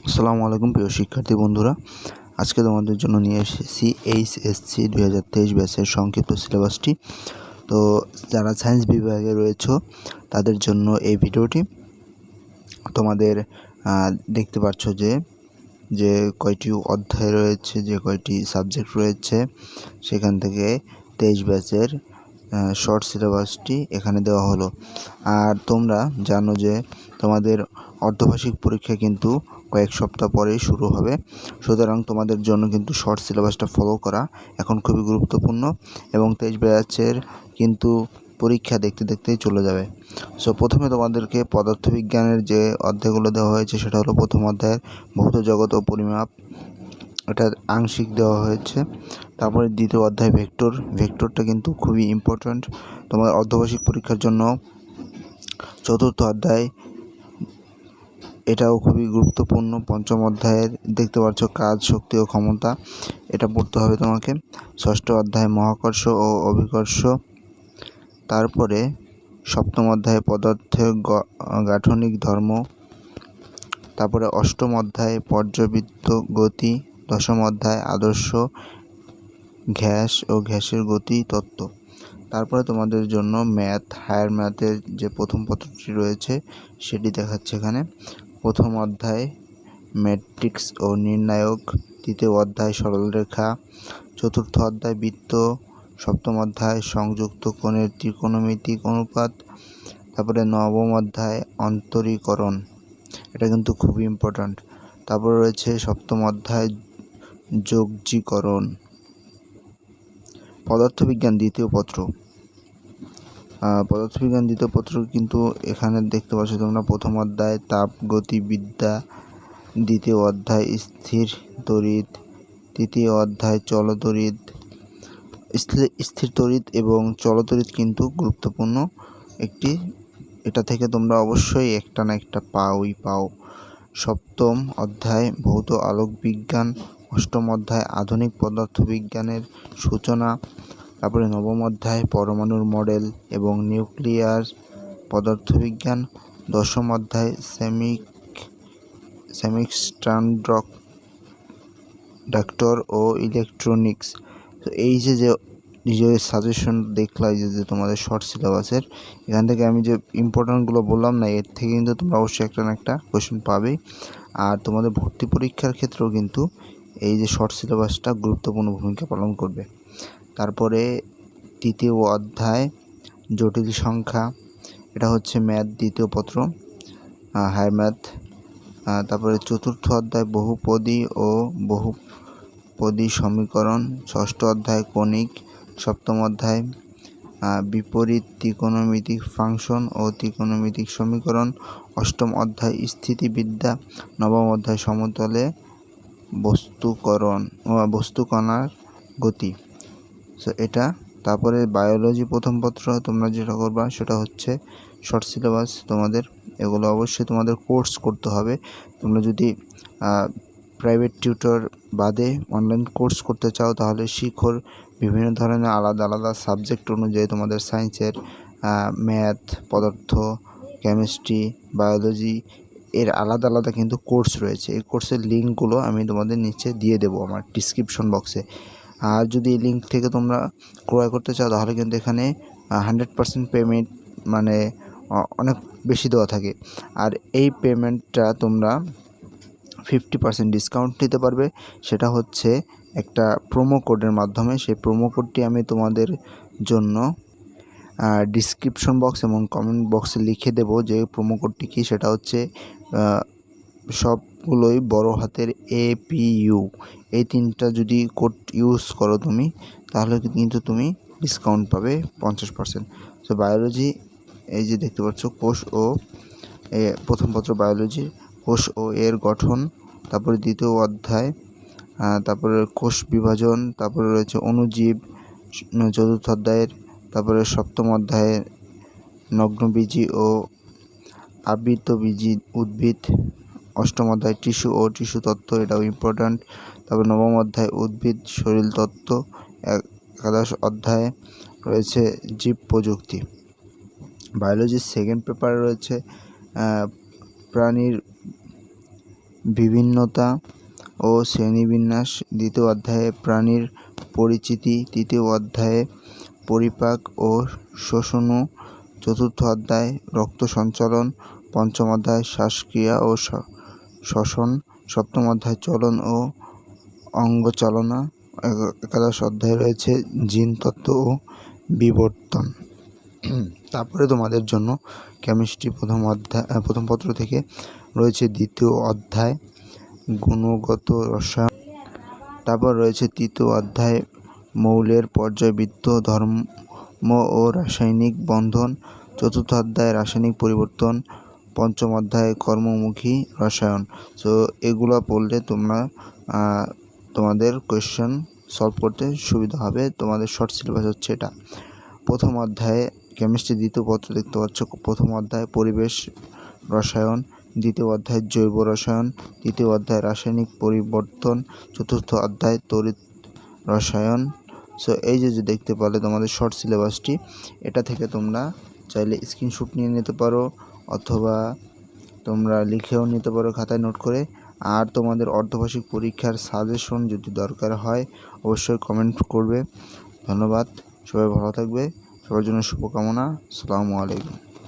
আসসালামু আলাইকুম প্রিয় শিক্ষার্থী বন্ধুরা, আজকে তোমাদের জন্য নিয়ে এসেছি এইচএসসি 2023 ব্যাচের সংক্ষিপ্ত সিলেবাসটি। তো যারা সায়েন্স বিভাগে রয়েছে তাদের জন্য এই ভিডিওটি। তোমাদের দেখতে পাচ্ছ যে কয়টি অধ্যায় রয়েছে, যে কয়টি সাবজেক্ট রয়েছে, সেখান থেকে 23 ব্যাচের শর্ট সিলেবাসটি এখানে দেওয়া হলো। আর তোমরা জানো যে তোমাদের অর্ধবার্ষিক পরীক্ষা কিন্তু কয়েক সপ্তাহ পরেই শুরু হবে, সুতরাং তোমাদের জন্য কিন্তু শর্ট সিলেবাসটা ফলো করা এখন খুবই গুরুত্বপূর্ণ। এবং 23 ব্যাচের কিন্তু পরীক্ষা দেখতে দেখতেই চলে যাবে। সো প্রথমে তোমাদেরকে পদার্থবিজ্ঞানের যে অধ্যায়গুলো দেওয়া হয়েছে সেটা হলো প্রথম অধ্যায়ের ভৌত জগৎ ও পরিমাপ, এটা আংশিক দেওয়া হয়েছে। তারপরে দ্বিতীয় অধ্যায় ভেক্টরটা কিন্তু খুবই ইম্পর্ট্যান্ট তোমার অর্ধবার্ষিক পরীক্ষার জন্য। চতুর্থ অধ্যায়, এটাও খুবই গুরুত্বপূর্ণ। পঞ্চম অধ্যায়ের দেখতে পাচ্ছ কাজ, শক্তি ও ক্ষমতা, এটা পড়তে হবে তোমাকে। ষষ্ঠ অধ্যায় মহাকর্ষ ও অভিকর্ষ। তারপরে সপ্তম অধ্যায় পদার্থের গাঠনিক ধর্ম। তারপরে অষ্টম অধ্যায় পর্যাবৃত্ত গতি। দশম অধ্যায় আদর্শ গ্যাস ও গ্যাসের গতি তত্ত্ব। তারপরে তোমাদের জন্য ম্যাথ, হায়ার ম্যাথের যে প্রথম পত্রটি রয়েছে সেটি দেখাচ্ছে এখানে। প্রথম অধ্যায় ম্যাট্রিক্স ও নির্ণায়ক। তৃতীয় অধ্যায় সরলরেখা। চতুর্থ অধ্যায় বৃত্ত। সপ্তম অধ্যায় সংযুক্ত কোণের ত্রিকোণমিতিক অনুপাত। তারপরে নবম অধ্যায় অন্তরীকরণ, এটা কিন্তু খুবই ইম্পর্ট্যান্ট। তারপরে রয়েছে সপ্তম অধ্যায় যোগজীকরণ। পদার্থবিজ্ঞান দ্বিতীয় পত্র কিন্তু এখানে দেখতে পাচ্ছ তোমরা। প্রথম অধ্যায় তাপগতিবিদ্যা। দ্বিতীয় অধ্যায় স্থির তড়িৎ। তৃতীয় অধ্যায় চলতড়িৎ। স্থির তড়িৎ এবং চলতড়িৎ কিন্তু গুরুত্বপূর্ণ একটি, এটা থেকে তোমরা অবশ্যই একটা না একটা পাও। সপ্তম অধ্যায় ভৌত আলোক বিজ্ঞান। অষ্টম অধ্যায় আধুনিক পদার্থবিজ্ঞানের সূচনা। তারপরে নবম অধ্যায় পরমাণুর মডেল এবং নিউক্লিয়ার পদার্থবিজ্ঞান। দশম অধ্যায় সেমিকন্ডাক্টর ও ইলেকট্রনিক্স। তো এই যে সাজেশন দেখলাই যে তোমাদের শর্ট সিলেবাসের, এখান থেকে আমি যে ইম্পর্ট্যান্টগুলো বললাম না, এর থেকে কিন্তু তোমরা অবশ্যই একটা না একটা কোয়েশ্চেন পাবেই। আর তোমাদের ভর্তি পরীক্ষার ক্ষেত্রেও কিন্তু এই যে শর্ট সিলেবাসটা গুরুত্বপূর্ণ ভূমিকা পালন করবে। তারপরে তৃতীয় অধ্যায় জটিল সংখ্যা, এটা হচ্ছে ম্যাথ দ্বিতীয় পত্র, হায়ার ম্যাথ। তারপরে চতুর্থ অধ্যায় বহুপদী ও বহুপদী সমীকরণ। ষষ্ঠ অধ্যায় কণিক। সপ্তম অধ্যায় বিপরীত ত্রিকোণমিতিক ফাংশন ও ত্রিকোণমিতিক সমীকরণ। অষ্টম অধ্যায় স্থিতিবিদ্যা। নবম অধ্যায় সমতলে বস্তুকণার গতি। সো এটা। তারপরে বায়োলজি প্রথম পত্র, তোমরা যেটা করবা সেটা হচ্ছে শর্ট সিলেবাস তোমাদের। এগুলো অবশ্যই তোমাদের কোর্স করতে হবে। তোমরা যদি প্রাইভেট টিউটর বাদে অনলাইন কোর্স করতে চাও তাহলে শিখর বিভিন্ন ধরনের আলাদা আলাদা সাবজেক্ট অনুযায়ী তোমাদের সায়েন্সের ম্যাথ, পদার্থ, কেমিস্ট্রি, বায়োলজি এর আলাদা আলাদা কিন্তু কোর্স রয়েছে। এই কোর্সের লিঙ্কগুলো আমি তোমাদের নিচে দিয়ে দেবো আমার ডিসক্রিপশন বক্সে। আর যদি এই লিঙ্ক থেকে তোমরা ক্রয় করতে চাও তাহলে কিন্তু এখানে 100% পেমেন্ট মানে অনেক বেশি দেওয়া থাকে। আর এই পেমেন্টটা তোমরা 50% ডিসকাউন্ট নিতে পারবে, সেটা হচ্ছে একটা প্রোমো কোডের মাধ্যমে। সেই প্রোমো কোডটি আমি তোমাদের জন্য ডিসক্রিপশন বক্স এবং কমেন্ট বক্সে লিখে দেব যে প্রোমো কোডটি কী। সেটা হচ্ছে সবগুলোই বড় হাতের APU, এই তিনটা যদি কোড ইউজ করো তুমি তাহলে কিন্তু তুমি ডিসকাউন্ট পাবে 50%। সো বায়োলজি, এই যে দেখতে পাচ্ছ কোষ ও প্রথম পত্র বায়োলজি, কোষ ও এর গঠন। তারপরে দ্বিতীয় অধ্যায়, তারপরে কোষ বিভাজন। তারপরে রয়েছে অণুজীব চতুর্থ অধ্যায়ের। তারপরে সপ্তম অধ্যায়ে নগ্নবীজি ও আবৃতবীজি উদ্ভিদ। অষ্টম অধ্যায় টিস্যু ও টিস্যু তত্ত্ব, এটাও ইম্পর্ট্যান্ট। তারপর নবম অধ্যায় উদ্ভিদ শরীর তত্ত্ব। একাদশ অধ্যায়ে রয়েছে জীব প্রযুক্তি। বায়োলজির সেকেন্ড পেপারে রয়েছে প্রাণীর বিভিন্নতা ও শ্রেণীবিন্যাস, দ্বিতীয় অধ্যায়ে প্রাণীর পরিচিতি, তৃতীয় অধ্যায়ে পরিপাক ও শোষণ, চতুর্থ অধ্যায় রক্ত সঞ্চালন, পঞ্চম অধ্যায় শ্বাসক্রিয়া ও শ্বসন, সপ্তম অধ্যায় চলন ও অঙ্গচালনা, একাদশ অধ্যায়ে রয়েছে জিনতত্ত্ব ও বিবর্তন। তারপরে তোমাদের জন্য কেমিস্ট্রি প্রথম পত্র থেকে রয়েছে দ্বিতীয় অধ্যায় গুণগত রসায়ন, তারপর রয়েছে তৃতীয় অধ্যায় মৌলের পর্যায়বৃত্ত, ধর্ম ও রাসায়নিক বন্ধন, চতুর্থ অধ্যায় রাসায়নিক পরিবর্তন, পঞ্চম অধ্যায় কর্মমুখী রসায়ন। সো এগুলো পড়লে তোমাদের কোয়েশ্চেন সলভ করতে সুবিধা হবে। তোমাদের শর্ট সিলেবাস হচ্ছে এটা। প্রথম অধ্যায়ে কেমিস্ট্রি দ্বিতীয় পত্র দেখতে পাচ্ছ। প্রথম অধ্যায় পরিবেশ রসায়ন, দ্বিতীয় অধ্যায় জৈব রসায়ন, তৃতীয় অধ্যায় রাসায়নিক পরিবর্তন, চতুর্থ অধ্যায় তড়িৎ রসায়ন। সো এই যে দেখতে পারলে তোমাদের শর্ট সিলেবাসটি, এটা থেকে তোমরা চাইলে স্ক্রিনশট নিয়ে নিতে পারো অথবা তোমরা লিখেও নিতে পারো খাতায় নোট করে। আর তোমাদের অর্ধবার্ষিক পরীক্ষার সাজেশন যদি দরকার হয় অবশ্যই কমেন্ট করবে। ধন্যবাদ, সবাই ভালো থাকবে, সবার জন্য শুভকামনা। আসসালামু আলাইকুম।